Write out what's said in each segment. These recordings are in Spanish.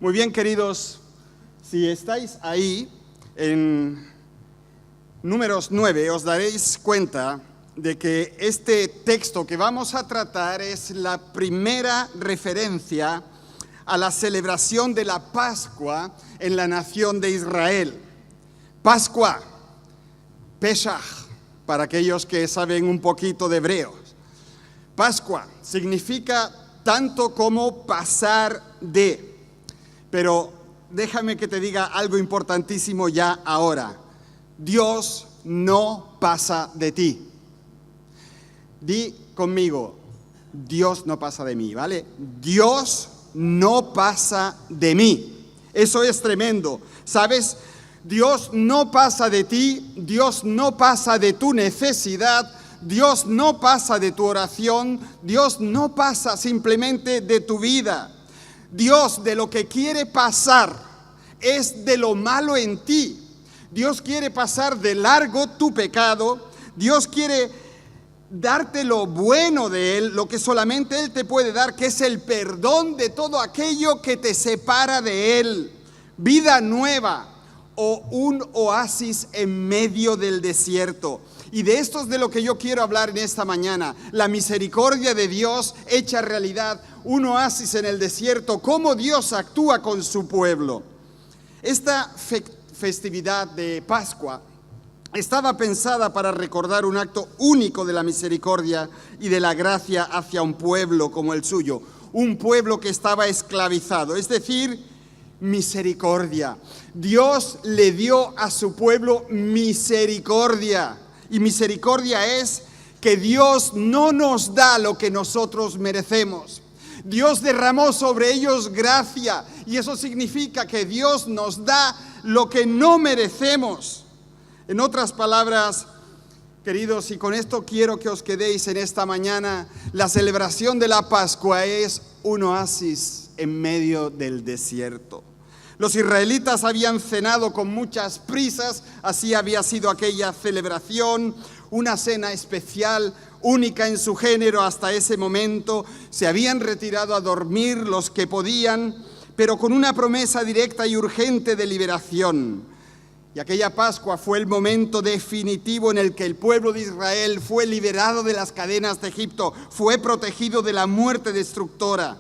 Muy bien, queridos, si estáis ahí en Números 9, os daréis cuenta de que este texto que vamos a tratar es la primera referencia a la celebración de la Pascua en la nación de Israel. Pascua, Pesach, para aquellos que saben un poquito de hebreo. Pascua significa tanto como pasar de. Pero déjame que te diga algo importantísimo ya ahora. Dios no pasa de ti. Di conmigo, Dios no pasa de mí, ¿vale? Dios no pasa de mí. Eso es tremendo, ¿sabes? Dios no pasa de ti, Dios no pasa de tu necesidad, Dios no pasa de tu oración, Dios no pasa simplemente de tu vida. Dios de lo que quiere pasar es de lo malo en ti. Dios quiere pasar de largo tu pecado. Dios quiere darte lo bueno de Él, lo que solamente Él te puede dar, que es el perdón de todo aquello que te separa de Él. Vida nueva o un oasis en medio del desierto. Y de esto es de lo que yo quiero hablar en esta mañana. La misericordia de Dios hecha realidad, un oasis en el desierto, cómo Dios actúa con su pueblo. Esta festividad de Pascua estaba pensada para recordar un acto único de la misericordia y de la gracia hacia un pueblo como el suyo. Un pueblo que estaba esclavizado, es decir, misericordia. Dios le dio a su pueblo misericordia. Y misericordia es que Dios no nos da lo que nosotros merecemos. Dios derramó sobre ellos gracia y eso significa que Dios nos da lo que no merecemos. En otras palabras, queridos, y con esto quiero que os quedéis en esta mañana, la celebración de la Pascua es un oasis en medio del desierto. Los israelitas habían cenado con muchas prisas, así había sido aquella celebración, una cena especial, única en su género hasta ese momento. Se habían retirado a dormir los que podían, pero con una promesa directa y urgente de liberación. Y aquella Pascua fue el momento definitivo en el que el pueblo de Israel fue liberado de las cadenas de Egipto, fue protegido de la muerte destructora.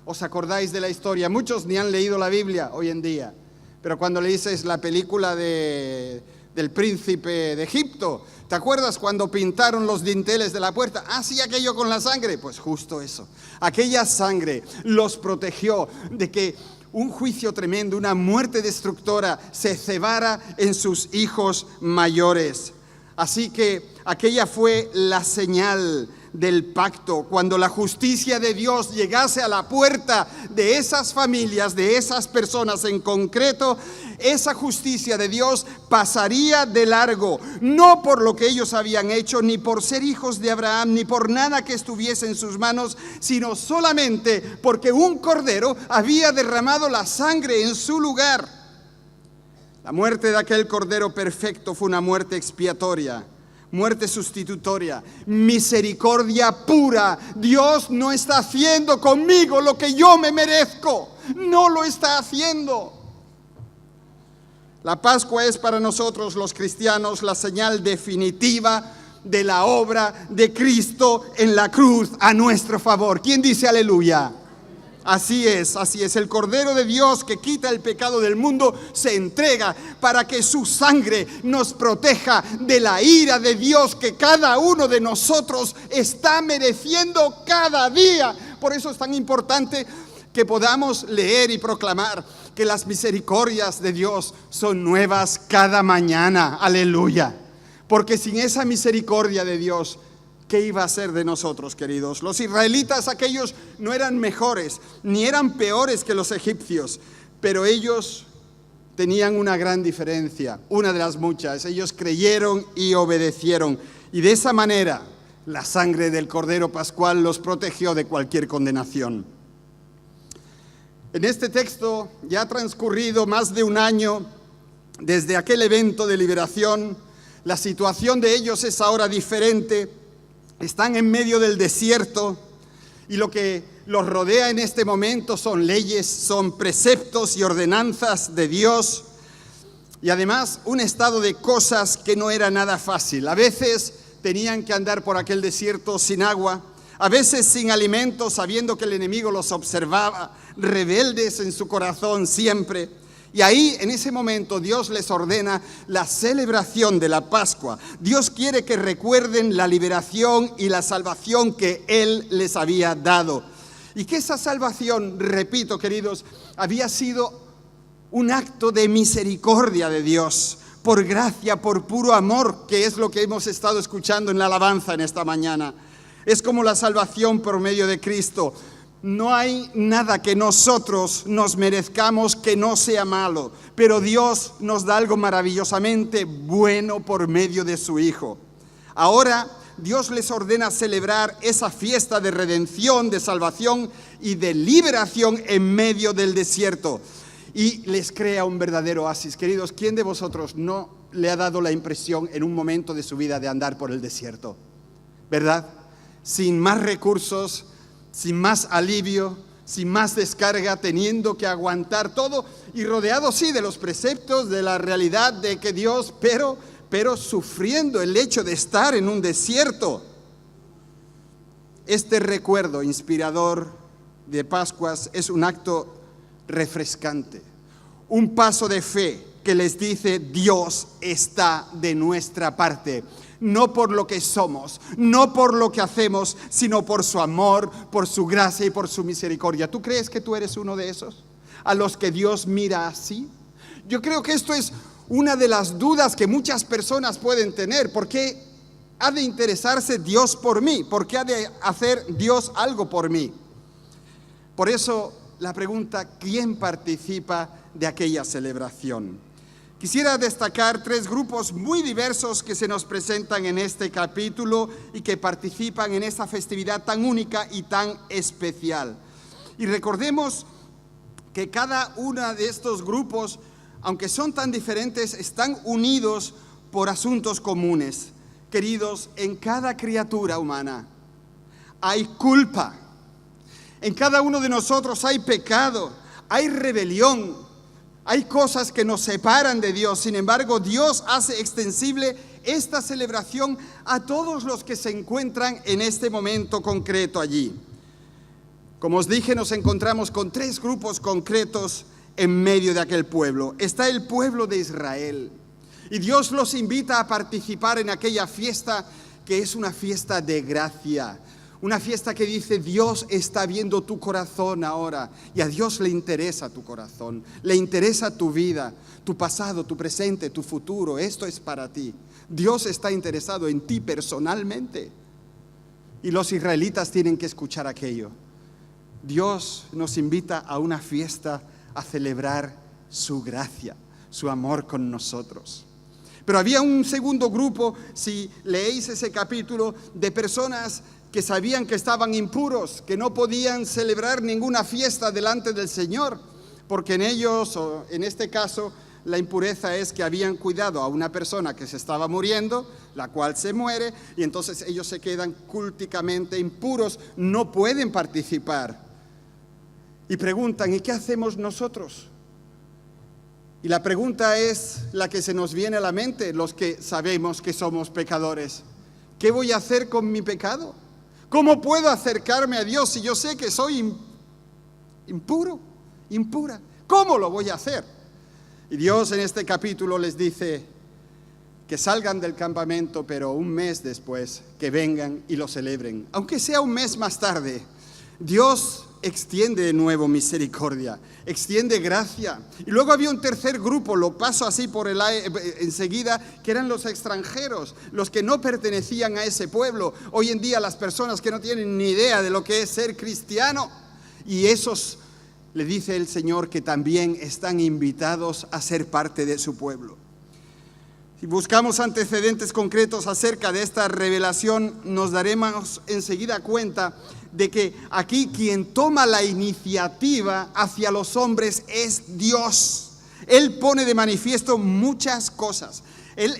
¿Os acordáis de la historia? Muchos ni han leído la Biblia hoy en día, pero cuando leísteis la película del príncipe de Egipto, ¿te acuerdas cuando pintaron los dinteles de la puerta? Ah, sí, aquello con la sangre. Pues justo eso. Aquella sangre los protegió de que un juicio tremendo, una muerte destructora se cebara en sus hijos mayores. Así que aquella fue la señal del pacto, cuando la justicia de Dios llegase a la puerta de esas familias, de esas personas en concreto, esa justicia de Dios pasaría de largo, no por lo que ellos habían hecho, ni por ser hijos de Abraham, ni por nada que estuviese en sus manos, sino solamente porque un cordero había derramado la sangre en su lugar. La muerte de aquel cordero perfecto fue una muerte expiatoria, muerte sustitutoria, misericordia pura. Dios no está haciendo conmigo lo que yo me merezco, no lo está haciendo. La Pascua es para nosotros los cristianos la señal definitiva de la obra de Cristo en la cruz a nuestro favor. ¿Quién dice aleluya? Así es, el Cordero de Dios que quita el pecado del mundo se entrega para que su sangre nos proteja de la ira de Dios que cada uno de nosotros está mereciendo cada día. Por eso es tan importante que podamos leer y proclamar que las misericordias de Dios son nuevas cada mañana. Aleluya. Porque sin esa misericordia de Dios, ¿qué iba a ser de nosotros, queridos? Los israelitas, aquellos no eran mejores, ni eran peores que los egipcios, pero ellos tenían una gran diferencia, una de las muchas. Ellos creyeron y obedecieron, y de esa manera la sangre del Cordero Pascual los protegió de cualquier condenación. En este texto ya ha transcurrido más de un año desde aquel evento de liberación. La situación de ellos es ahora diferente. Están en medio del desierto y lo que los rodea en este momento son leyes, son preceptos y ordenanzas de Dios. Y además un estado de cosas que no era nada fácil. A veces tenían que andar por aquel desierto sin agua, a veces sin alimento, sabiendo que el enemigo los observaba, rebeldes en su corazón siempre. Y ahí, en ese momento, Dios les ordena la celebración de la Pascua. Dios quiere que recuerden la liberación y la salvación que Él les había dado. Y que esa salvación, repito, queridos, había sido un acto de misericordia de Dios, por gracia, por puro amor, que es lo que hemos estado escuchando en la alabanza en esta mañana. Es como la salvación por medio de Cristo. No hay nada que nosotros nos merezcamos que no sea malo, pero Dios nos da algo maravillosamente bueno por medio de su Hijo. Ahora Dios les ordena celebrar esa fiesta de redención, de salvación y de liberación en medio del desierto. Y les crea un verdadero oasis. Queridos, ¿quién de vosotros no le ha dado la impresión en un momento de su vida de andar por el desierto? ¿Verdad? Sin más recursos, sin más alivio, sin más descarga, teniendo que aguantar todo y rodeado, sí, de los preceptos, de la realidad de que Dios, pero sufriendo el hecho de estar en un desierto. Este recuerdo inspirador de Pascuas es un acto refrescante, un paso de fe que les dice: Dios está de nuestra parte, no por lo que somos, no por lo que hacemos, sino por su amor, por su gracia y por su misericordia. ¿Tú crees que tú eres uno de esos a los que Dios mira así? Yo creo que esto es una de las dudas que muchas personas pueden tener. ¿Por qué ha de interesarse Dios por mí? ¿Por qué ha de hacer Dios algo por mí? Por eso la pregunta: ¿quién participa de aquella celebración? Quisiera destacar 3 grupos muy diversos que se nos presentan en este capítulo y que participan en esta festividad tan única y tan especial. Y recordemos que cada uno de estos grupos, aunque son tan diferentes, están unidos por asuntos comunes. Queridos, en cada criatura humana hay culpa. En cada uno de nosotros hay pecado, hay rebelión, hay cosas que nos separan de Dios. Sin embargo, Dios hace extensible esta celebración a todos los que se encuentran en este momento concreto allí. Como os dije, nos encontramos con 3 grupos concretos en medio de aquel pueblo. Está el pueblo de Israel, y Dios los invita a participar en aquella fiesta que es una fiesta de gracia. Una fiesta que dice: Dios está viendo tu corazón ahora, y a Dios le interesa tu corazón, le interesa tu vida, tu pasado, tu presente, tu futuro. Esto es para ti. Dios está interesado en ti personalmente. Y los israelitas tienen que escuchar aquello. Dios nos invita a una fiesta a celebrar su gracia, su amor con nosotros. Pero había un segundo grupo, si leéis ese capítulo, de personas que sabían que estaban impuros, que no podían celebrar ninguna fiesta delante del Señor, porque en ellos, o en este caso, la impureza es que habían cuidado a una persona que se estaba muriendo, la cual se muere, y entonces ellos se quedan culticamente impuros, no pueden participar. Y preguntan: ¿y qué hacemos nosotros? Y la pregunta es la que se nos viene a la mente, los que sabemos que somos pecadores. ¿Qué voy a hacer con mi pecado? ¿Cómo puedo acercarme a Dios si yo sé que soy impuro, impura? ¿Cómo lo voy a hacer? Y Dios en este capítulo les dice que salgan del campamento, pero un mes después que vengan y lo celebren. Aunque sea un mes más tarde, Dios extiende de nuevo misericordia, extiende gracia. Y luego había un tercer grupo, lo paso así por enseguida, que eran los extranjeros, los que no pertenecían a ese pueblo. Hoy en día las personas que no tienen ni idea de lo que es ser cristiano, y esos, le dice el Señor, que también están invitados a ser parte de su pueblo. Si buscamos antecedentes concretos acerca de esta revelación, nos daremos enseguida cuenta de que aquí quien toma la iniciativa hacia los hombres es Dios. Él pone de manifiesto muchas cosas. Él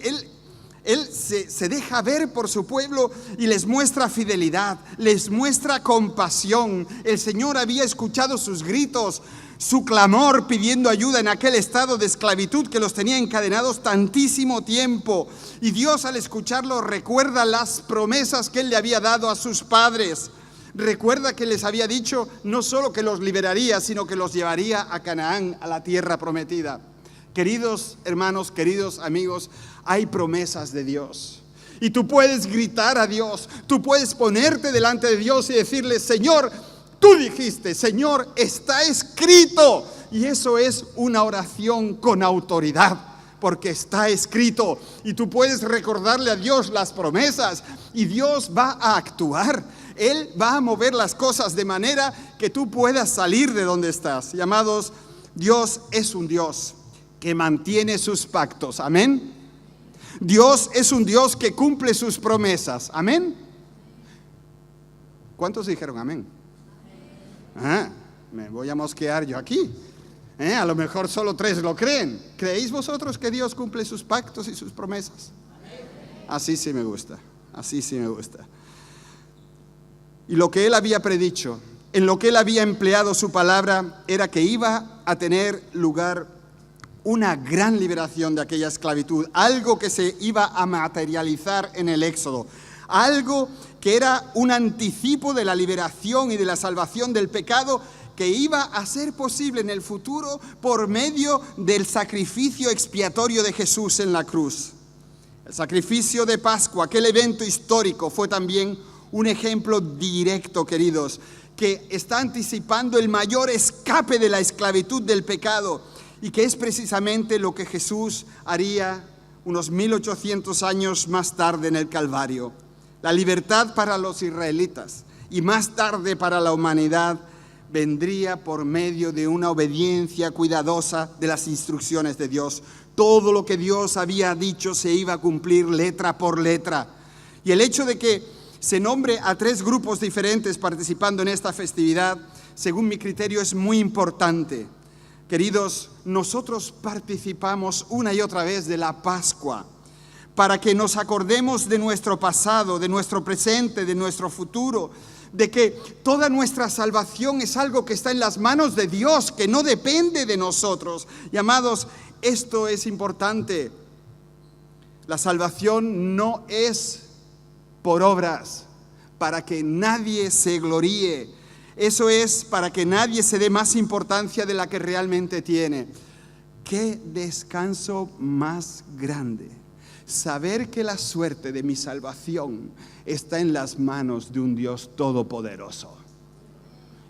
Él se deja ver por su pueblo y les muestra fidelidad, les muestra compasión. El Señor había escuchado sus gritos, su clamor pidiendo ayuda en aquel estado de esclavitud que los tenía encadenados tantísimo tiempo. Y Dios, al escucharlo, recuerda las promesas que Él le había dado a sus padres. Recuerda que les había dicho no solo que los liberaría, sino que los llevaría a Canaán, a la tierra prometida. Queridos hermanos, queridos amigos, hay promesas de Dios. Y tú puedes gritar a Dios, tú puedes ponerte delante de Dios y decirle: Señor, tú dijiste, Señor, está escrito. Y eso es una oración con autoridad, porque está escrito. Y tú puedes recordarle a Dios las promesas y Dios va a actuar. Él va a mover las cosas de manera que tú puedas salir de donde estás. Y amados, Dios es un Dios que mantiene sus pactos. Amén. Dios es un Dios que cumple sus promesas. Amén. ¿Cuántos dijeron amén? Me voy a mosquear yo aquí. A lo mejor solo 3 lo creen. ¿Creéis vosotros que Dios cumple sus pactos y sus promesas? Así sí me gusta. Así sí me gusta. Y lo que Él había predicho, en lo que Él había empleado su palabra, era que iba a tener lugar una gran liberación de aquella esclavitud, algo que se iba a materializar en el Éxodo, algo que era un anticipo de la liberación y de la salvación del pecado que iba a ser posible en el futuro por medio del sacrificio expiatorio de Jesús en la cruz. El sacrificio de Pascua, aquel evento histórico, fue también un ejemplo directo, queridos, que está anticipando el mayor escape de la esclavitud del pecado, y que es precisamente lo que Jesús haría unos 1800 años más tarde en el Calvario. La libertad para los israelitas y más tarde para la humanidad vendría por medio de una obediencia cuidadosa de las instrucciones de Dios. Todo lo que Dios había dicho se iba a cumplir letra por letra. Y el hecho de que se nombre a 3 grupos diferentes participando en esta festividad, según mi criterio, es muy importante. Queridos, nosotros participamos una y otra vez de la Pascua para que nos acordemos de nuestro pasado, de nuestro presente, de nuestro futuro, de que toda nuestra salvación es algo que está en las manos de Dios, que no depende de nosotros. Y amados, esto es importante. La salvación no es por obras, para que nadie se gloríe. Eso es para que nadie se dé más importancia de la que realmente tiene. ¡Qué descanso más grande! Saber que la suerte de mi salvación está en las manos de un Dios todopoderoso.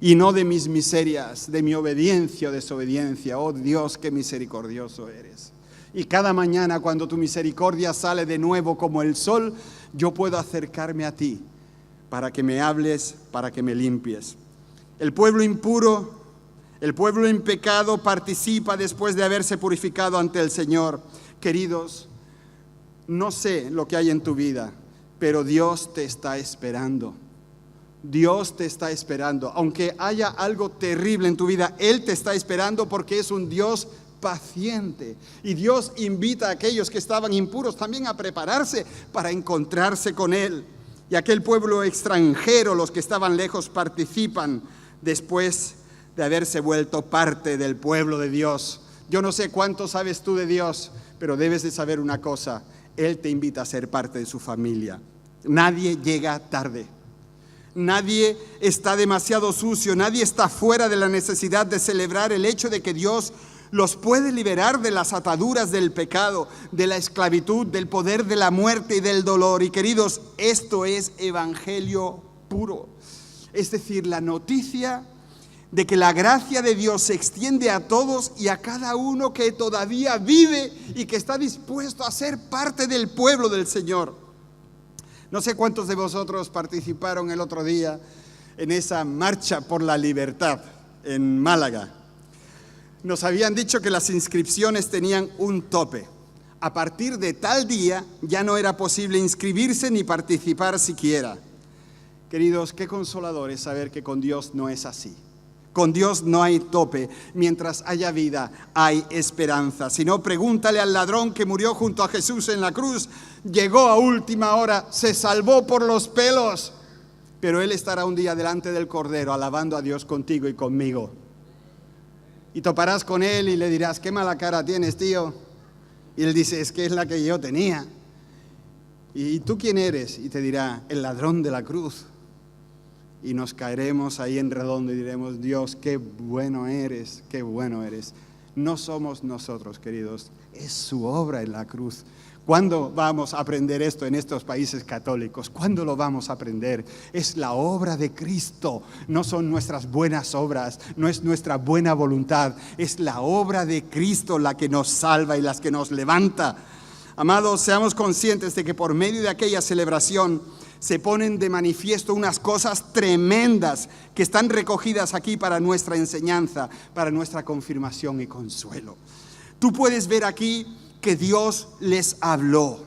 Y no de mis miserias, de mi obediencia o desobediencia. Oh Dios, qué misericordioso eres. Y cada mañana, cuando tu misericordia sale de nuevo como el sol, yo puedo acercarme a ti para que me hables, para que me limpies. El pueblo impuro, el pueblo en pecado participa después de haberse purificado ante el Señor. Queridos, no sé lo que hay en tu vida, pero Dios te está esperando. Dios te está esperando. Aunque haya algo terrible en tu vida, Él te está esperando porque es un Dios paciente. Y Dios invita a aquellos que estaban impuros también a prepararse para encontrarse con Él. Y aquel pueblo extranjero, los que estaban lejos, participan después de haberse vuelto parte del pueblo de Dios. Yo no sé cuánto sabes tú de Dios, pero debes de saber una cosa: Él te invita a ser parte de su familia. Nadie llega tarde. Nadie está demasiado sucio. Nadie está fuera de la necesidad de celebrar el hecho de que Dios los puede liberar de las ataduras del pecado, de la esclavitud, del poder de la muerte y del dolor. Y queridos, esto es evangelio puro. Es decir, la noticia de que la gracia de Dios se extiende a todos y a cada uno que todavía vive y que está dispuesto a ser parte del pueblo del Señor. No sé cuántos de vosotros participaron el otro día en esa marcha por la libertad en Málaga. Nos habían dicho que las inscripciones tenían un tope. A partir de tal día ya no era posible inscribirse ni participar siquiera. Queridos, qué consolador es saber que con Dios no es así. Con Dios no hay tope. Mientras haya vida, hay esperanza. Si no, pregúntale al ladrón que murió junto a Jesús en la cruz. Llegó a última hora, se salvó por los pelos. Pero él estará un día delante del Cordero, alabando a Dios contigo y conmigo. Y toparás con él y le dirás, qué mala cara tienes, tío. Y él dice, es que es la que yo tenía. ¿Y tú quién eres? Y te dirá, el ladrón de la cruz. Y nos caeremos ahí en redondo y diremos, Dios, qué bueno eres, qué bueno eres. No somos nosotros, queridos, es su obra en la cruz. ¿Cuándo vamos a aprender esto en estos países católicos? ¿Cuándo lo vamos a aprender? Es la obra de Cristo, no son nuestras buenas obras, no es nuestra buena voluntad, es la obra de Cristo la que nos salva y la que nos levanta. Amados, seamos conscientes de que por medio de aquella celebración se ponen de manifiesto unas cosas tremendas que están recogidas aquí para nuestra enseñanza, para nuestra confirmación y consuelo. Tú puedes ver aquí que Dios les habló.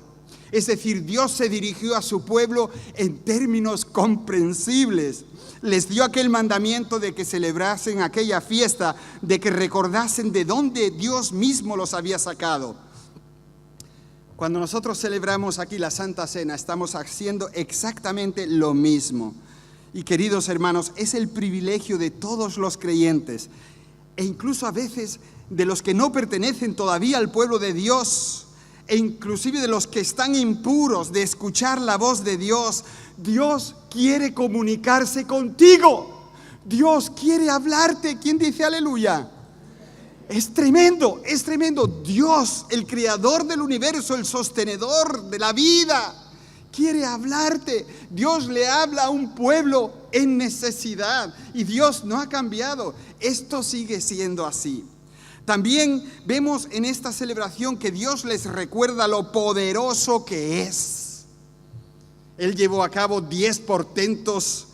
Es decir, Dios se dirigió a su pueblo en términos comprensibles. Les dio aquel mandamiento de que celebrasen aquella fiesta, de que recordasen de dónde Dios mismo los había sacado. Cuando nosotros celebramos aquí la Santa Cena, estamos haciendo exactamente lo mismo. Y queridos hermanos, es el privilegio de todos los creyentes, e incluso a veces de los que no pertenecen todavía al pueblo de Dios, e inclusive de los que están impuros, de escuchar la voz de Dios. Dios quiere comunicarse contigo. Dios quiere hablarte. ¿Quién dice aleluya? Es tremendo, es tremendo. Dios, el creador del universo, el sostenedor de la vida, quiere hablarte. Dios le habla a un pueblo en necesidad y Dios no ha cambiado. Esto sigue siendo así. También vemos en esta celebración que Dios les recuerda lo poderoso que es. Él llevó a cabo 10 portentos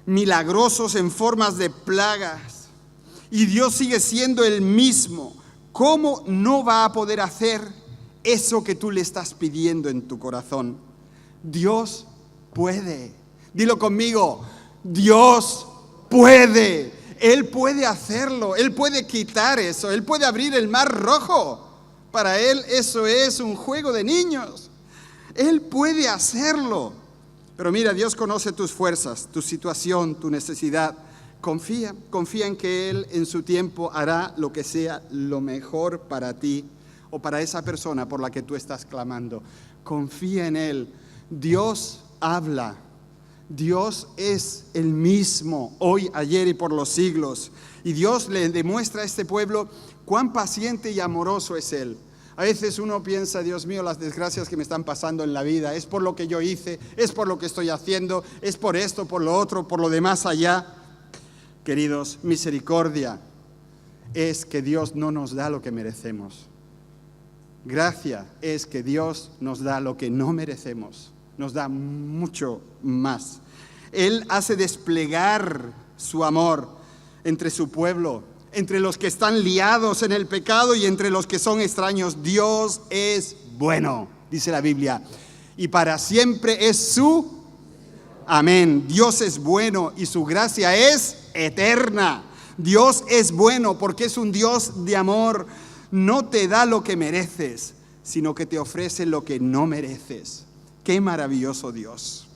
milagrosos en formas de plagas. Y Dios sigue siendo el mismo. ¿Cómo no va a poder hacer eso que tú le estás pidiendo en tu corazón? Dios puede. Dilo conmigo. Dios puede. Él puede hacerlo. Él puede quitar eso. Él puede abrir el mar rojo. Para Él eso es un juego de niños. Él puede hacerlo. Pero mira, Dios conoce tus fuerzas, tu situación, tu necesidad. Confía en que Él en su tiempo hará lo que sea lo mejor para ti o para esa persona por la que tú estás clamando. Confía en Él. Dios habla. Dios es el mismo hoy, ayer y por los siglos. Y Dios le demuestra a este pueblo cuán paciente y amoroso es Él. A veces uno piensa, Dios mío, las desgracias que me están pasando en la vida, es por lo que yo hice, es por lo que estoy haciendo, es por esto, por lo otro, por lo demás allá. Queridos, misericordia es que Dios no nos da lo que merecemos. Gracia es que Dios nos da lo que no merecemos. Nos da mucho más. Él hace desplegar su amor entre su pueblo, entre los que están liados en el pecado y entre los que son extraños. Dios es bueno, dice la Biblia, y para siempre es su amén. Dios es bueno y su gracia es eterna. Dios es bueno porque es un Dios de amor. No te da lo que mereces, sino que te ofrece lo que no mereces. Qué maravilloso Dios.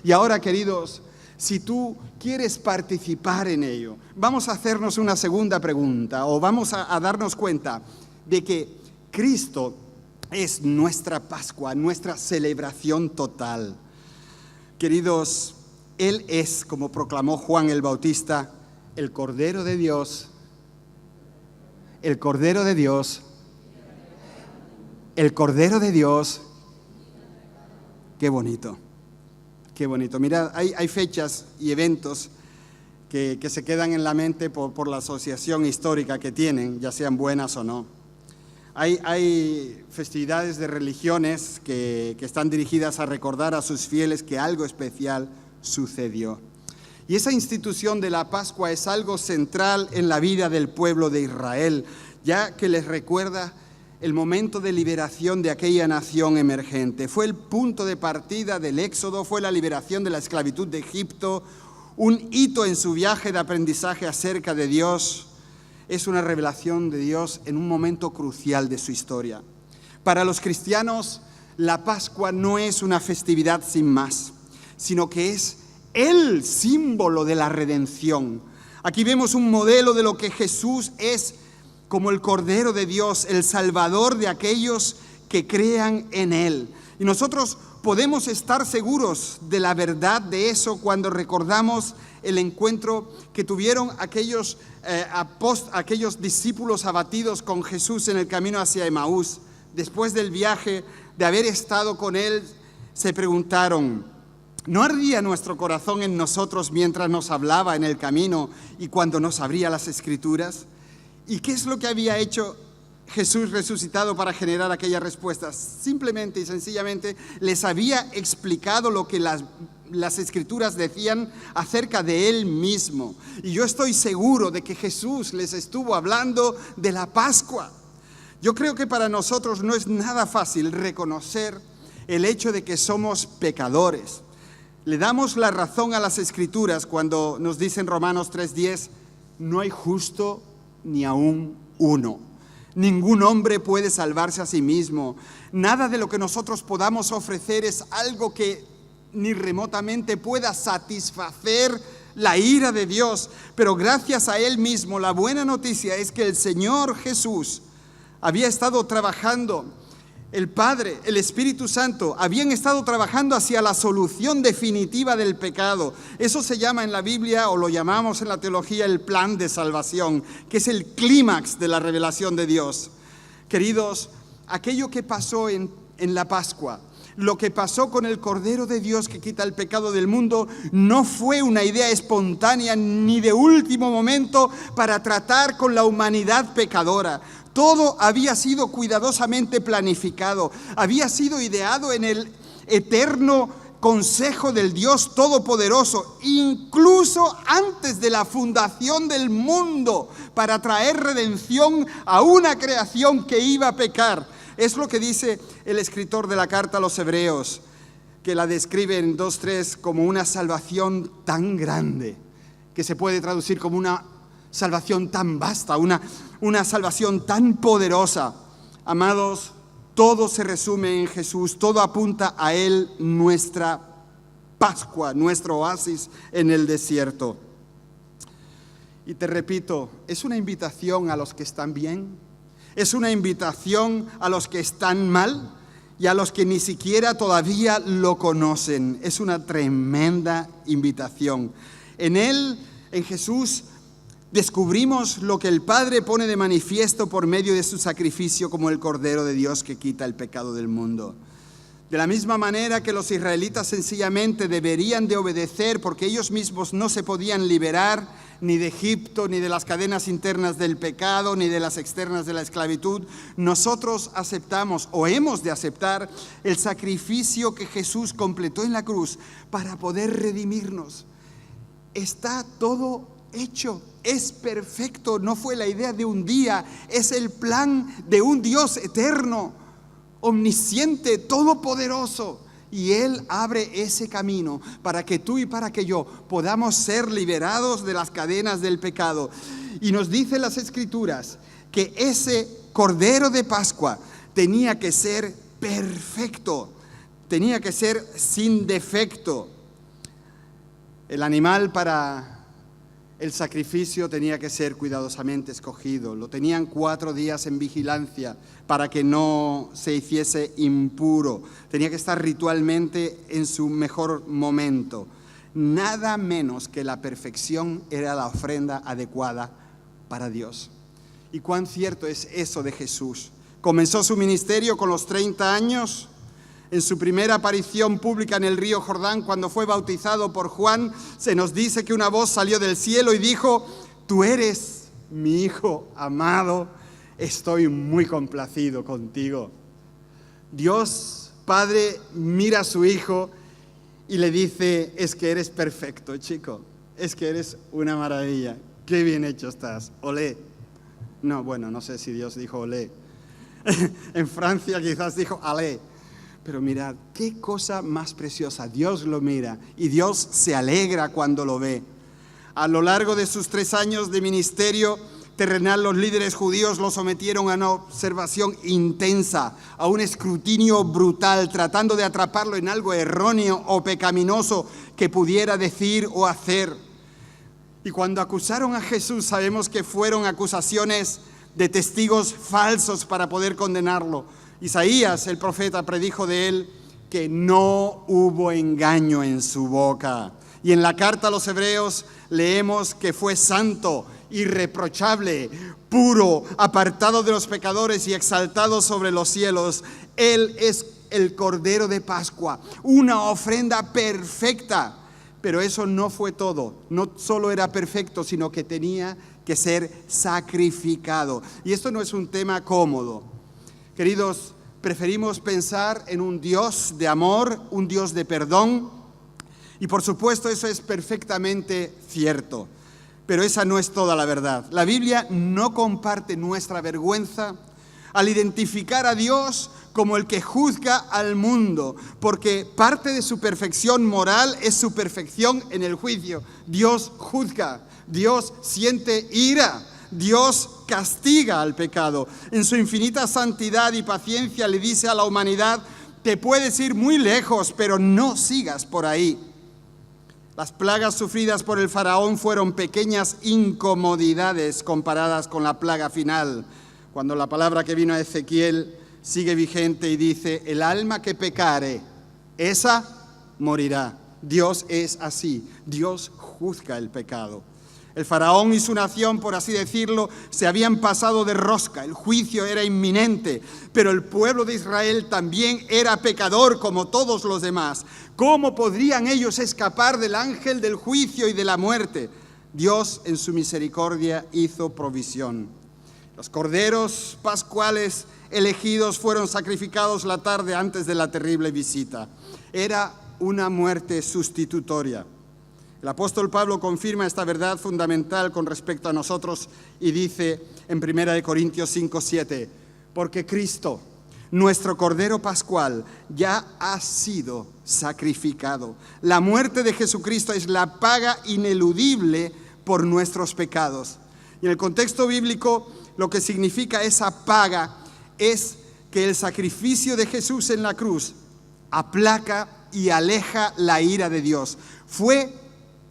Y ahora, queridos, si tú quieres participar en ello, vamos a hacernos una segunda pregunta, o vamos a darnos cuenta de que Cristo es nuestra Pascua, nuestra celebración total. Queridos, Él es, como proclamó Juan el Bautista, el Cordero de Dios, el Cordero de Dios, el Cordero de Dios. Qué bonito, qué bonito. Mirad, hay fechas y eventos que se quedan en la mente por la asociación histórica que tienen, ya sean buenas o no. Hay festividades de religiones que están dirigidas a recordar a sus fieles que algo especial sucedió. Y esa institución de la Pascua es algo central en la vida del pueblo de Israel, ya que les recuerda el momento de liberación de aquella nación emergente. Fue el punto de partida del Éxodo, fue la liberación de la esclavitud de Egipto, un hito en su viaje de aprendizaje acerca de Dios. Es una revelación de Dios en un momento crucial de su historia. Para los cristianos, la Pascua no es una festividad sin más, sino que es el símbolo de la redención. Aquí vemos un modelo de lo que Jesús es como el Cordero de Dios, el Salvador de aquellos que crean en Él. Y nosotros podemos estar seguros de la verdad de eso cuando recordamos el encuentro que tuvieron aquellos discípulos abatidos con Jesús en el camino hacia Emaús. Después del viaje, de haber estado con Él, se preguntaron: ¿no ardía nuestro corazón en nosotros mientras nos hablaba en el camino y cuando nos abría las Escrituras? ¿Y qué es lo que había hecho Jesús resucitado para generar aquellas respuestas? Simplemente y sencillamente les había explicado lo que las Escrituras decían acerca de Él mismo. Y yo estoy seguro de que Jesús les estuvo hablando de la Pascua. Yo creo que para nosotros no es nada fácil reconocer el hecho de que somos pecadores. Le damos la razón a las Escrituras cuando nos dicen Romanos 3:10, no hay justo ni aún uno. Ningún hombre puede salvarse a sí mismo. Nada de lo que nosotros podamos ofrecer es algo que ni remotamente pueda satisfacer la ira de Dios. Pero gracias a Él mismo, la buena noticia es que el Señor Jesús había estado trabajando, el Padre, el Espíritu Santo, habían estado trabajando hacia la solución definitiva del pecado. Eso se llama en la Biblia, o lo llamamos en la teología, el plan de salvación, que es el clímax de la revelación de Dios. Queridos, aquello que pasó en la Pascua, lo que pasó con el Cordero de Dios que quita el pecado del mundo, no fue una idea espontánea ni de último momento para tratar con la humanidad pecadora. Todo había sido cuidadosamente planificado, había sido ideado en el eterno consejo del Dios Todopoderoso, incluso antes de la fundación del mundo, para traer redención a una creación que iba a pecar. Es lo que dice el escritor de la carta a los Hebreos, que la describe en 2:3 como una salvación tan grande, que se puede traducir como una salvación tan vasta, una salvación tan poderosa. Amados, todo se resume en Jesús, todo apunta a Él, nuestra Pascua, nuestro oasis en el desierto. Y te repito, es una invitación a los que están bien, es una invitación a los que están mal y a los que ni siquiera todavía lo conocen. Es una tremenda invitación. En Él, en Jesús, descubrimos lo que el Padre pone de manifiesto por medio de su sacrificio como el Cordero de Dios que quita el pecado del mundo. De la misma manera que los israelitas sencillamente deberían de obedecer porque ellos mismos no se podían liberar ni de Egipto, ni de las cadenas internas del pecado, ni de las externas de la esclavitud, nosotros aceptamos o hemos de aceptar el sacrificio que Jesús completó en la cruz para poder redimirnos. Está todo hecho, es perfecto, no fue la idea de un día, es el plan de un Dios eterno, omnisciente, todopoderoso. Y Él abre ese camino para que tú y para que yo podamos ser liberados de las cadenas del pecado. Y nos dicen las Escrituras que ese Cordero de Pascua tenía que ser perfecto, tenía que ser sin defecto. El animal para el sacrificio tenía que ser cuidadosamente escogido. Lo tenían 4 días en vigilancia para que no se hiciese impuro. Tenía que estar ritualmente en su mejor momento. Nada menos que la perfección era la ofrenda adecuada para Dios. ¿Y cuán cierto es eso de Jesús? Comenzó su ministerio con los 30 años. En su primera aparición pública en el río Jordán, cuando fue bautizado por Juan, se nos dice que una voz salió del cielo y dijo: tú eres mi Hijo amado, estoy muy complacido contigo. Dios Padre mira a su Hijo y le dice: es que eres perfecto, chico, es que eres una maravilla, qué bien hecho estás, olé. No, bueno, no sé si Dios dijo olé. En Francia quizás dijo alé. Pero mirad, qué cosa más preciosa. Dios lo mira y Dios se alegra cuando lo ve. A lo largo de sus 3 años de ministerio terrenal, los líderes judíos lo sometieron a una observación intensa, a un escrutinio brutal, tratando de atraparlo en algo erróneo o pecaminoso que pudiera decir o hacer. Y cuando acusaron a Jesús, sabemos que fueron acusaciones de testigos falsos para poder condenarlo. Isaías, el profeta, predijo de él que no hubo engaño en su boca. Y en la carta a los Hebreos leemos que fue santo, irreprochable, puro, apartado de los pecadores y exaltado sobre los cielos. Él es el Cordero de Pascua, una ofrenda perfecta. Pero eso no fue todo. No solo era perfecto, sino que tenía que ser sacrificado. Y esto no es un tema cómodo. Queridos, preferimos pensar en un Dios de amor, un Dios de perdón, y por supuesto eso es perfectamente cierto, pero esa no es toda la verdad. La Biblia no comparte nuestra vergüenza al identificar a Dios como el que juzga al mundo, porque parte de su perfección moral es su perfección en el juicio. Dios juzga, Dios siente ira, Dios castiga al pecado. En su infinita santidad y paciencia le dice a la humanidad: te puedes ir muy lejos, pero no sigas por ahí. Las plagas sufridas por el faraón fueron pequeñas incomodidades comparadas con la plaga final, cuando la palabra que vino a Ezequiel sigue vigente y dice: el alma que pecare, esa morirá. Dios es así, Dios juzga el pecado. El faraón y su nación, por así decirlo, se habían pasado de rosca, el juicio era inminente, pero el pueblo de Israel también era pecador como todos los demás. ¿Cómo podrían ellos escapar del ángel del juicio y de la muerte? Dios en su misericordia hizo provisión. Los corderos pascuales elegidos fueron sacrificados la tarde antes de la terrible visita. Era una muerte sustitutoria. El apóstol Pablo confirma esta verdad fundamental con respecto a nosotros y dice en 1 Corintios 5:7, porque Cristo, nuestro Cordero Pascual, ya ha sido sacrificado. La muerte de Jesucristo es la paga ineludible por nuestros pecados. Y en el contexto bíblico, lo que significa esa paga es que el sacrificio de Jesús en la cruz aplaca y aleja la ira de Dios. Fue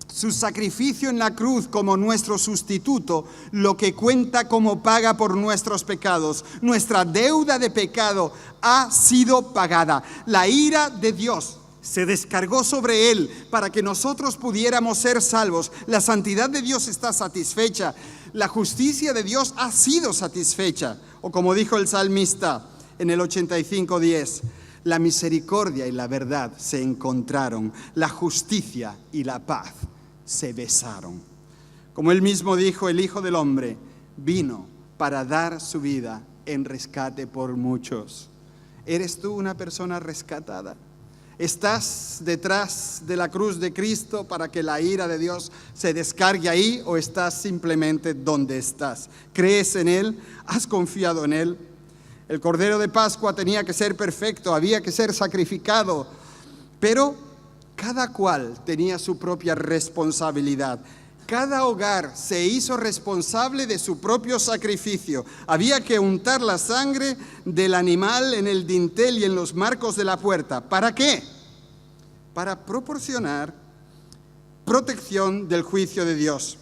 su sacrificio en la cruz como nuestro sustituto lo que cuenta como paga por nuestros pecados. Nuestra deuda de pecado ha sido pagada. La ira de Dios se descargó sobre él para que nosotros pudiéramos ser salvos. La santidad de Dios está satisfecha. La justicia de Dios ha sido satisfecha. O como dijo el salmista en el 85:10, la misericordia y la verdad se encontraron, la justicia y la paz se besaron. Como él mismo dijo, el Hijo del Hombre vino para dar su vida en rescate por muchos. ¿Eres tú una persona rescatada? ¿Estás detrás de la cruz de Cristo para que la ira de Dios se descargue ahí, o estás simplemente donde estás? ¿Crees en Él? ¿Has confiado en Él? El Cordero de Pascua tenía que ser perfecto, había que ser sacrificado, pero cada cual tenía su propia responsabilidad. Cada hogar se hizo responsable de su propio sacrificio. Había que untar la sangre del animal en el dintel y en los marcos de la puerta. ¿Para qué? Para proporcionar protección del juicio de Dios.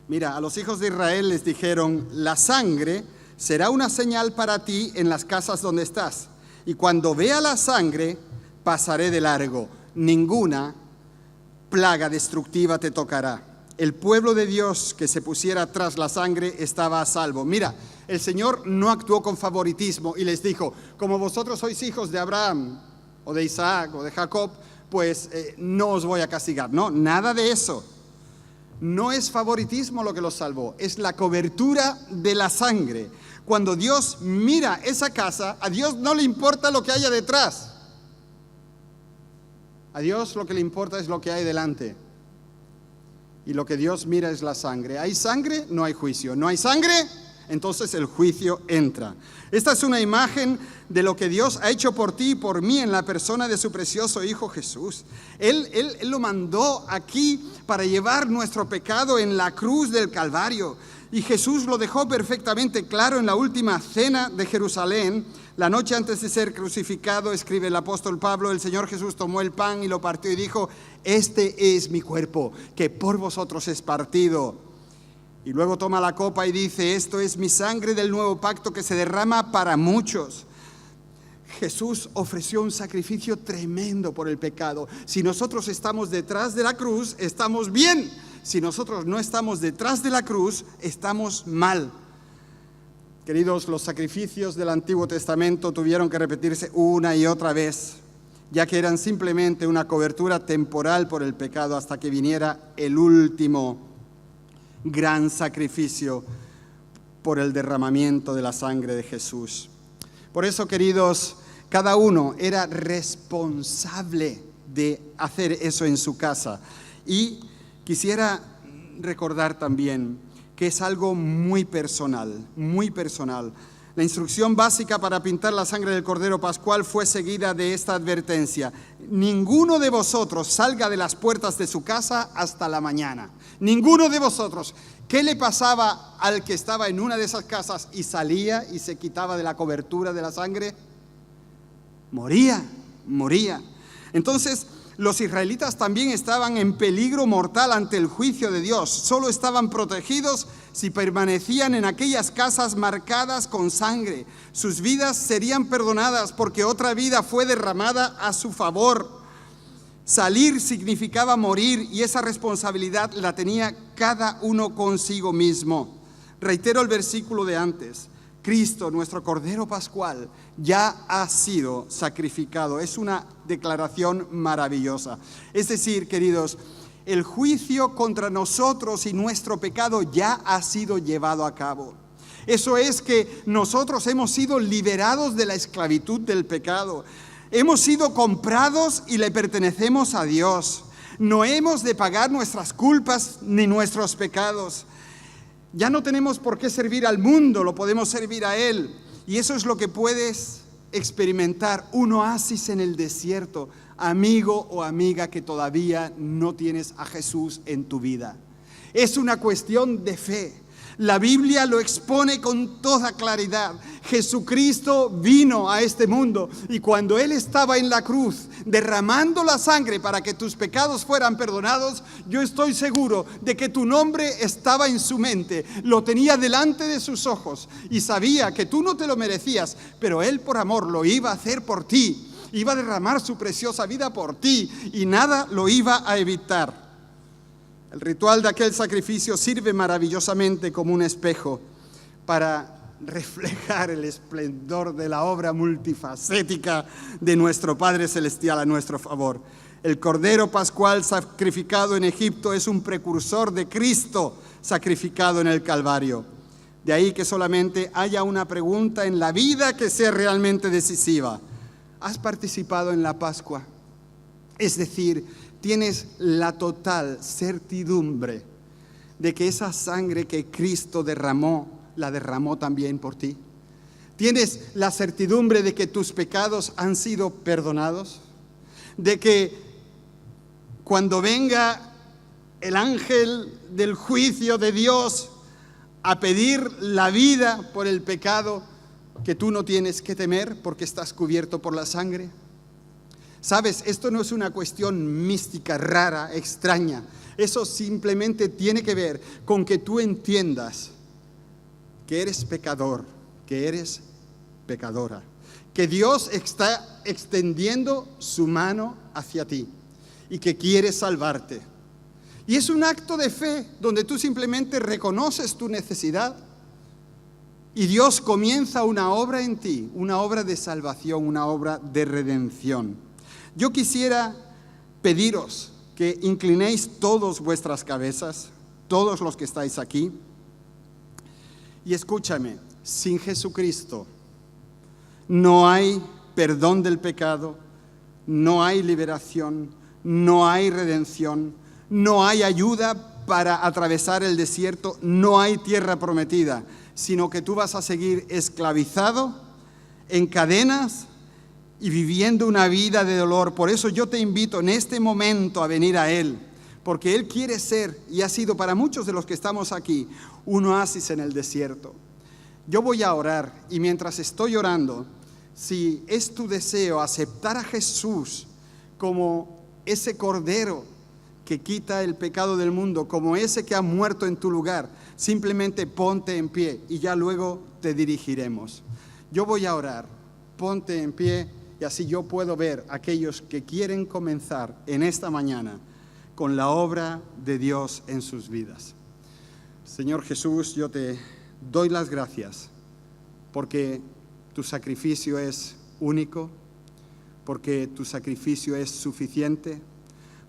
Mira, a los hijos de Israel les dijeron: la sangre será una señal para ti en las casas donde estás, y cuando vea la sangre pasaré de largo. Ninguna plaga destructiva te tocará. El pueblo de Dios que se pusiera tras la sangre estaba a salvo. Mira, el Señor no actuó con favoritismo y les dijo: como vosotros sois hijos de Abraham o de Isaac o de Jacob, pues no os voy a castigar. No, nada de eso. No es favoritismo lo que los salvó, es la cobertura de la sangre. Cuando Dios mira esa casa, a Dios no le importa lo que haya detrás. A Dios lo que le importa es lo que hay delante. Y lo que Dios mira es la sangre. ¿Hay sangre? No hay juicio. ¿No hay sangre? entonces el juicio entra. Esta es una imagen de lo que Dios ha hecho por ti y por mí en la persona de su precioso Hijo Jesús. Él lo mandó aquí para llevar nuestro pecado en la cruz del Calvario. Y Jesús lo dejó perfectamente claro en la última cena de Jerusalén. La noche antes de ser crucificado, escribe el apóstol Pablo, el Señor Jesús tomó el pan y lo partió y dijo: este es mi cuerpo, que por vosotros es partido. Y luego toma la copa y dice: esto es mi sangre del nuevo pacto que se derrama para muchos. Jesús ofreció un sacrificio tremendo por el pecado. Si nosotros estamos detrás de la cruz, estamos bien. Si nosotros no estamos detrás de la cruz, estamos mal. Queridos, los sacrificios del Antiguo Testamento tuvieron que repetirse una y otra vez, ya que eran simplemente una cobertura temporal por el pecado hasta que viniera el último gran sacrificio por el derramamiento de la sangre de Jesús. Por eso, queridos, cada uno era responsable de hacer eso en su casa. Y quisiera recordar también que es algo muy personal, muy personal. La instrucción básica para pintar la sangre del Cordero Pascual fue seguida de esta advertencia: ninguno de vosotros salga de las puertas de su casa hasta la mañana. Ninguno de vosotros. ¿Qué le pasaba al que estaba en una de esas casas y salía y se quitaba de la cobertura de la sangre? Moría. Entonces, los israelitas también estaban en peligro mortal ante el juicio de Dios. Solo estaban protegidos si permanecían en aquellas casas marcadas con sangre. Sus vidas serían perdonadas porque otra vida fue derramada a su favor. Salir significaba morir, y esa responsabilidad la tenía cada uno consigo mismo. Reitero el versículo de antes: Cristo, nuestro Cordero Pascual, ya ha sido sacrificado. Es una declaración maravillosa. Es decir, queridos, el juicio contra nosotros y nuestro pecado ya ha sido llevado a cabo. Eso es que nosotros hemos sido liberados de la esclavitud del pecado. Hemos sido comprados y le pertenecemos a Dios. No hemos de pagar nuestras culpas ni nuestros pecados. Ya no tenemos por qué servir al mundo, lo podemos servir a Él. Y eso es lo que puedes experimentar, un oasis en el desierto, amigo o amiga que todavía no tienes a Jesús en tu vida. Es una cuestión de fe. La Biblia lo expone con toda claridad. Jesucristo vino a este mundo y cuando Él estaba en la cruz derramando la sangre para que tus pecados fueran perdonados, yo estoy seguro de que tu nombre estaba en su mente, lo tenía delante de sus ojos y sabía que tú no te lo merecías, pero Él por amor lo iba a hacer por ti, iba a derramar su preciosa vida por ti y nada lo iba a evitar. El ritual de aquel sacrificio sirve maravillosamente como un espejo para reflejar el esplendor de la obra multifacética de nuestro Padre Celestial a nuestro favor. El Cordero Pascual sacrificado en Egipto es un precursor de Cristo sacrificado en el Calvario. De ahí que solamente haya una pregunta en la vida que sea realmente decisiva: ¿has participado en la Pascua? Es decir, tienes la total certidumbre de que esa sangre que Cristo derramó, la derramó también por ti. ¿Tienes la certidumbre de que tus pecados han sido perdonados? De que cuando venga el ángel del juicio de Dios a pedir la vida por el pecado, que tú no tienes que temer porque estás cubierto por la sangre? Sabes, esto no es una cuestión mística, rara, extraña. Eso simplemente tiene que ver con que tú entiendas que eres pecador, que eres pecadora, que Dios está extendiendo su mano hacia ti y que quiere salvarte. Y es un acto de fe donde tú simplemente reconoces tu necesidad y Dios comienza una obra en ti, una obra de salvación, una obra de redención. Yo quisiera pediros que inclinéis todos vuestras cabezas, todos los que estáis aquí, y escúchame, sin Jesucristo no hay perdón del pecado, no hay liberación, no hay redención, no hay ayuda para atravesar el desierto, no hay tierra prometida. sino que tú vas a seguir esclavizado, en cadenas y viviendo una vida de dolor. Por eso yo te invito en este momento a venir a Él, porque Él quiere ser, y ha sido para muchos de los que estamos aquí, un oasis en el desierto. Yo voy a orar, y mientras estoy orando, si es tu deseo aceptar a Jesús como ese cordero que quita el pecado del mundo, como ese que ha muerto en tu lugar, simplemente ponte en pie y ya luego te dirigiremos. Yo voy a orar, ponte en pie y así yo puedo ver a aquellos que quieren comenzar en esta mañana con la obra de Dios en sus vidas. Señor Jesús, yo te doy las gracias porque tu sacrificio es único, porque tu sacrificio es suficiente,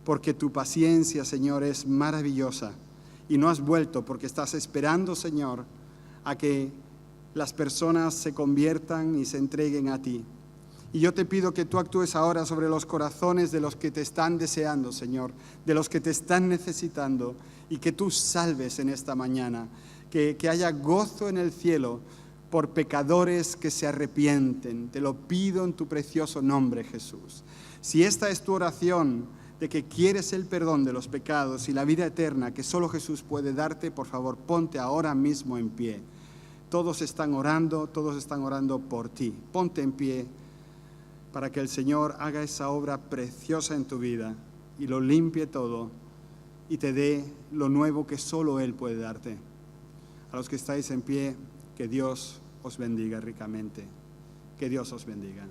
porque tu paciencia, Señor, es maravillosa y no has vuelto porque estás esperando, Señor, a que las personas se conviertan y se entreguen a ti. Y yo te pido que tú actúes ahora sobre los corazones de los que te están deseando, Señor, de los que te están necesitando, y que tú salves en esta mañana, que haya gozo en el cielo por pecadores que se arrepienten. Te lo pido en tu precioso nombre, Jesús. Si esta es tu oración de que quieres el perdón de los pecados y la vida eterna que solo Jesús puede darte, por favor, ponte ahora mismo en pie. Todos están orando por ti. Ponte en pie para que el Señor haga esa obra preciosa en tu vida y lo limpie todo y te dé lo nuevo que solo Él puede darte. A los que estáis en pie, que Dios os bendiga ricamente. Que Dios os bendiga.